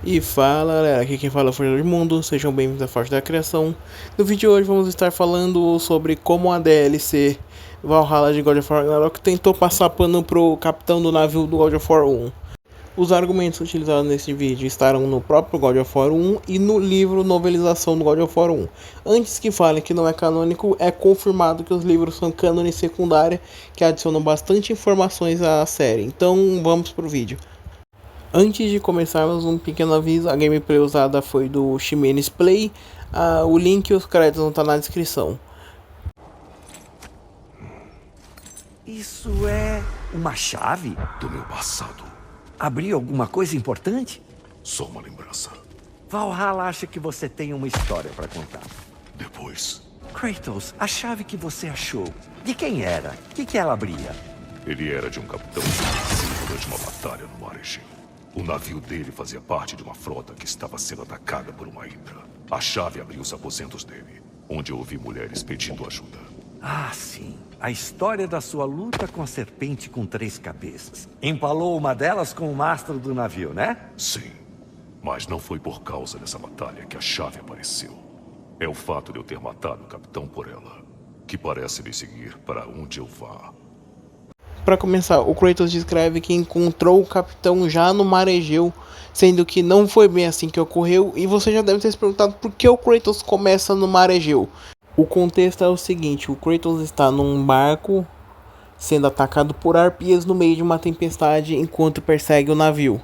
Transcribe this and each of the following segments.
E fala galera, aqui quem fala é o Forja do Mundo, sejam bem-vindos à Forja da Criação. No vídeo de hoje vamos estar falando sobre como a DLC Valhalla de God of War Ragnarok tentou passar pano pro capitão do navio do God of War 1. Os argumentos utilizados nesse vídeo estarão no próprio God of War 1 e no livro Novelização do God of War 1. Antes que falem que não é canônico, é confirmado que os livros são cânone secundária, que adicionam bastante informações à série. Então vamos pro vídeo. Antes de começarmos, um pequeno aviso: a gameplay usada foi do Ximenes Play. O link e os créditos vão estar na descrição. Isso é uma chave? Do meu passado. Abriu alguma coisa importante? Só uma lembrança. Valhalla acha que você tem uma história para contar. Depois, Kratos, a chave que você achou, de quem era? O que ela abria? ele era de um capitão invencível durante uma batalha no mar Egeu. O navio dele fazia parte de uma frota que estava sendo atacada por uma hidra. A chave abriu os aposentos dele, onde eu ouvi mulheres pedindo ajuda. Ah, sim. A história da sua luta com a serpente com 3 cabeças. Empalou uma delas com o mastro do navio, né? Sim, mas não foi por causa dessa batalha que a chave apareceu. É o fato de eu ter matado o capitão por ela, que parece me seguir para onde eu vá. Para começar, o Kratos descreve que encontrou o capitão já no mar Egeu, sendo que não foi bem assim que ocorreu, e você já deve ter se perguntado por que o Kratos começa no mar Egeu. O contexto é o seguinte: o Kratos está num barco sendo atacado por arpias no meio de uma tempestade enquanto persegue o navio.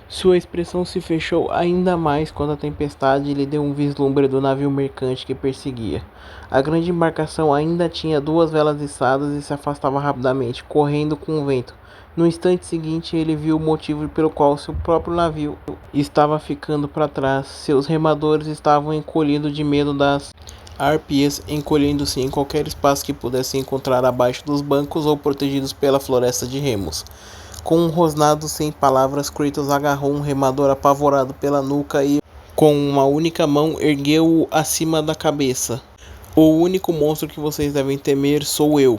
Sua expressão se fechou ainda mais quando a tempestade lhe deu um vislumbre do navio mercante que perseguia. A grande embarcação ainda tinha 2 velas içadas e se afastava rapidamente, correndo com o vento. No instante seguinte, ele viu o motivo pelo qual seu próprio navio estava ficando para trás. Seus remadores estavam encolhidos de medo das arpias, encolhendo-se em qualquer espaço que pudessem encontrar abaixo dos bancos ou protegidos pela floresta de remos. Com um rosnado sem palavras, Kratos agarrou um remador apavorado pela nuca e, com uma única mão, ergueu-o acima da cabeça. O único monstro que vocês devem temer sou eu.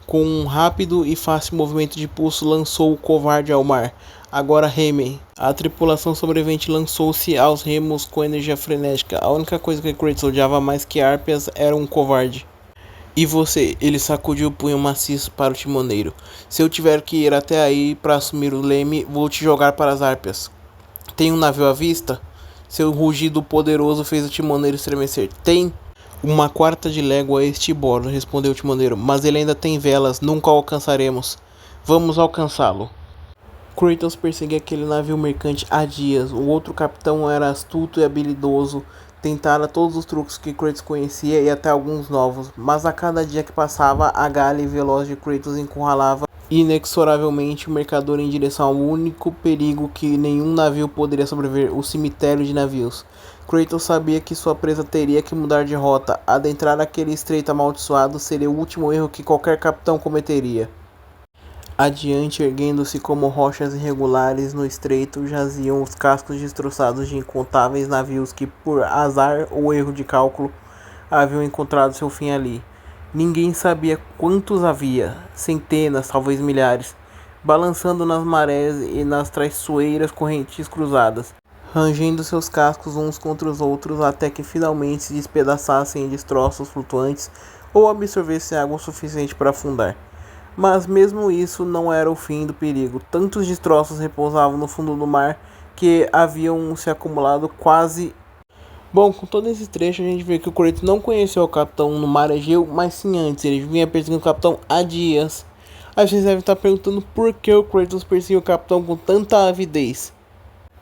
Com um rápido e fácil movimento de pulso, lançou o covarde ao mar. Agora remem. A tripulação sobrevivente lançou-se aos remos com energia frenética. A única coisa que Kratos odiava mais que Harpias era um covarde. E você? Ele sacudiu o punho maciço para o timoneiro. Se eu tiver que ir até aí para assumir o leme, vou te jogar para as Harpias. Tem um navio à vista? Seu rugido poderoso fez o timoneiro estremecer. Tem 1/4 de légua a estibordo, respondeu o timoneiro. Mas ele ainda tem velas, nunca o alcançaremos. Vamos alcançá-lo. Kratos perseguia aquele navio mercante há dias. O outro capitão era astuto e habilidoso. Tentara todos os truques que Kratos conhecia e até alguns novos, mas a cada dia que passava, a galha veloz de Kratos encurralava inexoravelmente o mercador em direção ao único perigo que nenhum navio poderia sobreviver: o cemitério de navios. Kratos sabia que sua presa teria que mudar de rota. Adentrar aquele estreito amaldiçoado seria o último erro que qualquer capitão cometeria. Adiante, erguendo-se como rochas irregulares no estreito, jaziam os cascos destroçados de incontáveis navios que, por azar ou erro de cálculo, haviam encontrado seu fim ali. Ninguém sabia quantos havia, centenas, talvez milhares, balançando nas marés e nas traiçoeiras correntes cruzadas, rangendo seus cascos uns contra os outros até que finalmente se despedaçassem em destroços flutuantes ou absorvessem água suficiente para afundar. Mas mesmo isso não era o fim do perigo. Tantos destroços repousavam no fundo do mar que haviam se acumulado quase... Bom, com todo esse trecho a gente vê que o Kratos não conheceu o capitão no mar Egeu, mas sim antes. Ele vinha perseguindo o capitão há dias. Aí vocês devem estar perguntando por que o Kratos perseguiu o capitão com tanta avidez.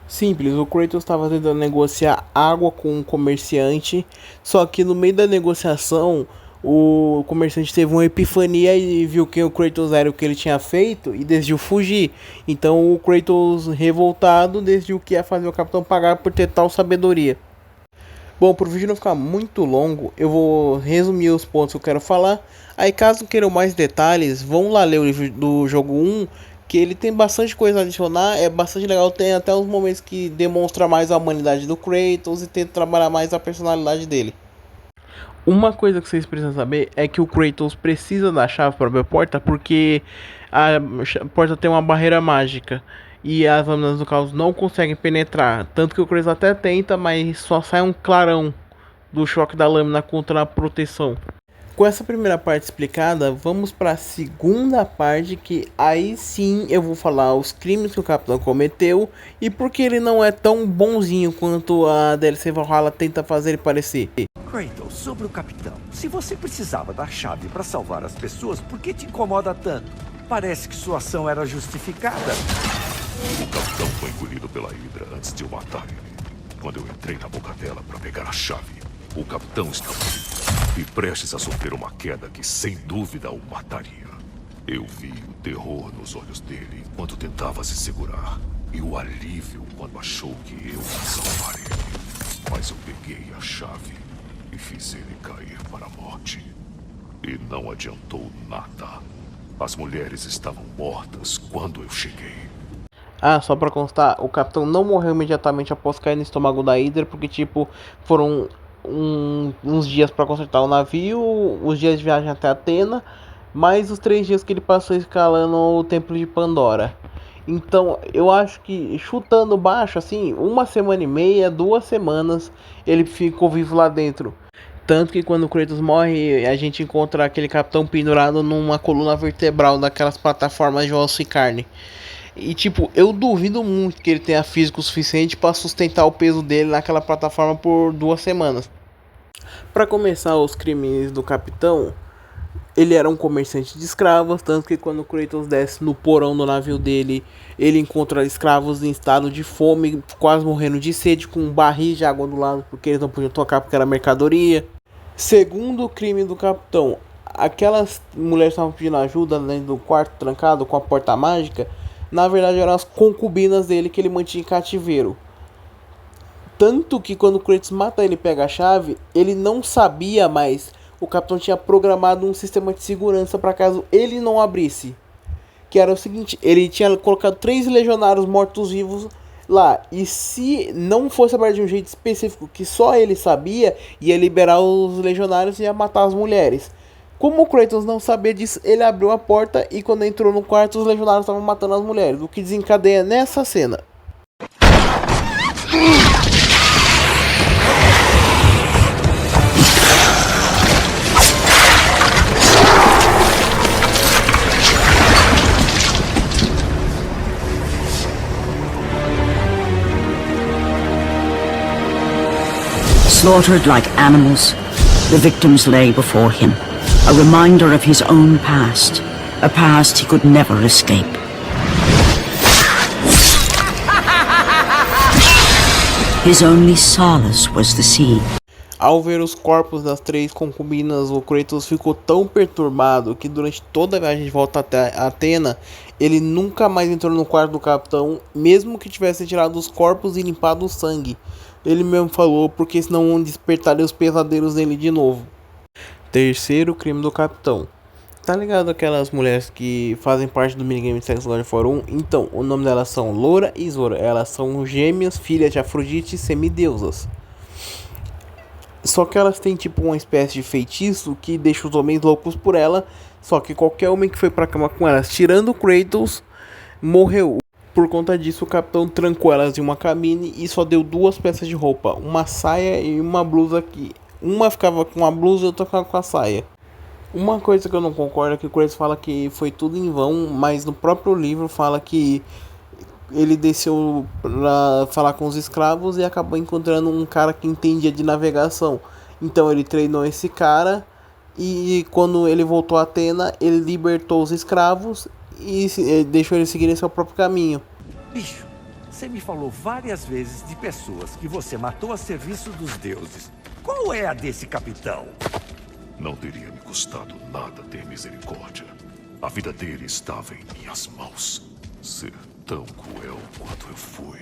Simples, o Kratos estava tentando negociar água com um comerciante, só que no meio da negociação o comerciante teve uma epifania e viu quem o Kratos era, o que ele tinha feito, e decidiu fugir. Então o Kratos, revoltado, decidiu que ia fazer o capitão pagar por ter tal sabedoria. Bom, para o vídeo não ficar muito longo, eu vou resumir os pontos que eu quero falar. Aí caso queiram mais detalhes, vão lá ler o livro do jogo 1, que ele tem bastante coisa a adicionar, é bastante legal, tem até uns momentos que demonstra mais a humanidade do Kratos e tenta trabalhar mais a personalidade dele. Uma coisa que vocês precisam saber é que o Kratos precisa da chave para abrir a porta porque a porta tem uma barreira mágica. e as lâminas do caos não conseguem penetrar. Tanto que o Kratos até tenta, mas só sai um clarão do choque da lâmina contra a proteção. Com essa primeira parte explicada, vamos para a segunda parte, que aí sim eu vou falar os crimes que o Capitão cometeu e porque ele não é tão bonzinho quanto a DLC Valhalla tenta fazer ele parecer. Kratos, sobre o Capitão. Se você precisava da chave para salvar as pessoas, por que te incomoda tanto? Parece que sua ação era justificada. O Capitão foi engolido pela Hydra antes de eu matar ele. Quando eu entrei na boca dela para pegar a chave, o Capitão estava vivo e prestes a sofrer uma queda que sem dúvida o mataria. Eu vi o terror nos olhos dele enquanto tentava se segurar e o alívio quando achou que eu ia salvar ele. Mas eu peguei a chave e fiz ele cair para a morte. E não adiantou nada. As mulheres estavam mortas quando eu cheguei. Ah, só pra constar, o Capitão não morreu imediatamente após cair no estômago da Hydra, porque tipo, foram uns dias pra consertar o navio, os dias de viagem até Atena, mais os 3 dias que ele passou escalando o Templo de Pandora. Então, eu acho que, chutando baixo, assim, 1 semana e meia, 2 semanas, ele ficou vivo lá dentro. Tanto que quando o Kratos morre, a gente encontra aquele capitão pendurado numa coluna vertebral daquelas plataformas de osso e carne. E tipo, eu duvido muito que ele tenha físico suficiente para sustentar o peso dele naquela plataforma por 2 semanas. Para começar os crimes do capitão, ele era um comerciante de escravos, tanto que quando o Kratos desce no porão do navio dele, ele encontra escravos em estado de fome, quase morrendo de sede, com um barril de água do lado, porque eles não podiam tocar porque era mercadoria. Segundo crime do capitão, aquelas mulheres que estavam pedindo ajuda dentro do quarto trancado com a porta mágica, na verdade eram as concubinas dele que ele mantinha em cativeiro. Tanto que quando o Kratos mata ele e pega a chave, ele não sabia, mas o capitão tinha programado um sistema de segurança para caso ele não abrisse. Que era o seguinte, ele tinha colocado 3 legionários mortos-vivos lá. E se não fosse aberto de um jeito específico que só ele sabia, ia liberar os legionários e ia matar as mulheres. Como o Kratos não sabia disso, ele abriu a porta e quando entrou no quarto, os legionários estavam matando as mulheres. O que desencadeia nessa cena. Slaughtered like animals, the victims lay before him, a reminder of his own past, a past he could never escape. His only solace was the sea. Ao ver os corpos das 3 concubinas, o Kratos ficou tão perturbado que durante toda a viagem de volta até Atena, ele nunca mais entrou no quarto do capitão, mesmo que tivesse tirado os corpos e limpado o sangue. Ele mesmo falou, porque senão despertaria os pesadelos dele de novo. Terceiro crime do capitão. Tá ligado aquelas mulheres que fazem parte do minigame de Sex God of War 1? Então, o nome delas são Loura e Zora. Elas são gêmeas, filhas de Afrodite e semideusas. Só que elas têm tipo uma espécie de feitiço que deixa os homens loucos por ela. Só que qualquer homem que foi pra cama com elas, tirando o Kratos, morreu. Por conta disso, o capitão trancou elas em uma cabine e só deu 2 peças de roupa. Uma saia e uma blusa que... Uma ficava com a blusa e outra ficava com a saia. Uma coisa que eu não concordo é que o Kratos fala que foi tudo em vão, mas no próprio livro fala que ele desceu pra falar com os escravos e acabou encontrando um cara que entendia de navegação. Então ele treinou esse cara e quando ele voltou a Atena, ele libertou os escravos e deixou eles seguirem seu próprio caminho. Bicho, você me falou várias vezes de pessoas que você matou a serviço dos deuses. Qual é a desse capitão? Não teria me custado nada ter misericórdia. A vida dele estava em minhas mãos. Ser tão cruel quanto eu fui.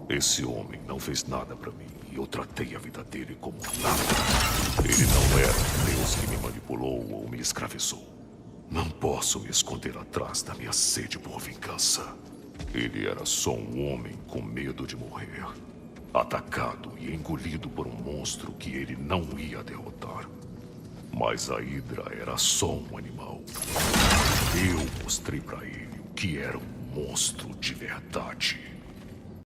Esse homem não fez nada pra mim e eu tratei a vida dele como nada. Ele não era um Deus que me manipulou ou me escravizou. Não posso me esconder atrás da minha sede por vingança. Ele era só um homem com medo de morrer. Atacado e engolido por um monstro que ele não ia derrotar. Mas a Hydra era só um animal. Eu mostrei pra ele o que era um monstro de verdade.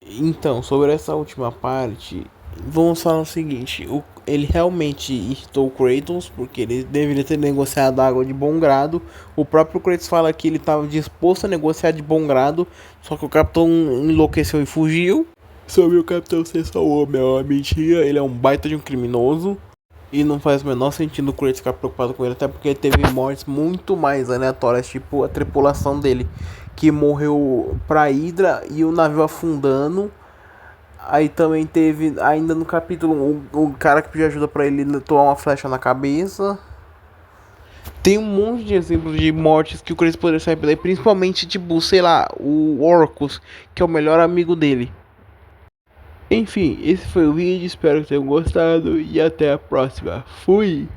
Então, sobre essa última parte, vamos falar o seguinte: ele realmente irritou o Kratos, porque ele deveria ter negociado água de bom grado. O próprio Kratos fala que ele estava disposto a negociar de bom grado, só que o capitão enlouqueceu e fugiu. Sobre o capitão ser só homem, é uma mentira, ele é um baita de um criminoso. E não faz o menor sentido o Kratos ficar preocupado com ele, até porque teve mortes muito mais aleatórias, tipo a tripulação dele, que morreu pra Hydra e o navio afundando. Aí também teve, ainda no capítulo, o cara que pediu ajuda pra ele tomar uma flecha na cabeça. Tem um monte de exemplos de mortes que o Kratos poderia sair daí, principalmente, tipo, sei lá, o Orcus, que é o melhor amigo dele. Enfim, esse foi o vídeo, espero que tenham gostado e até a próxima. Fui!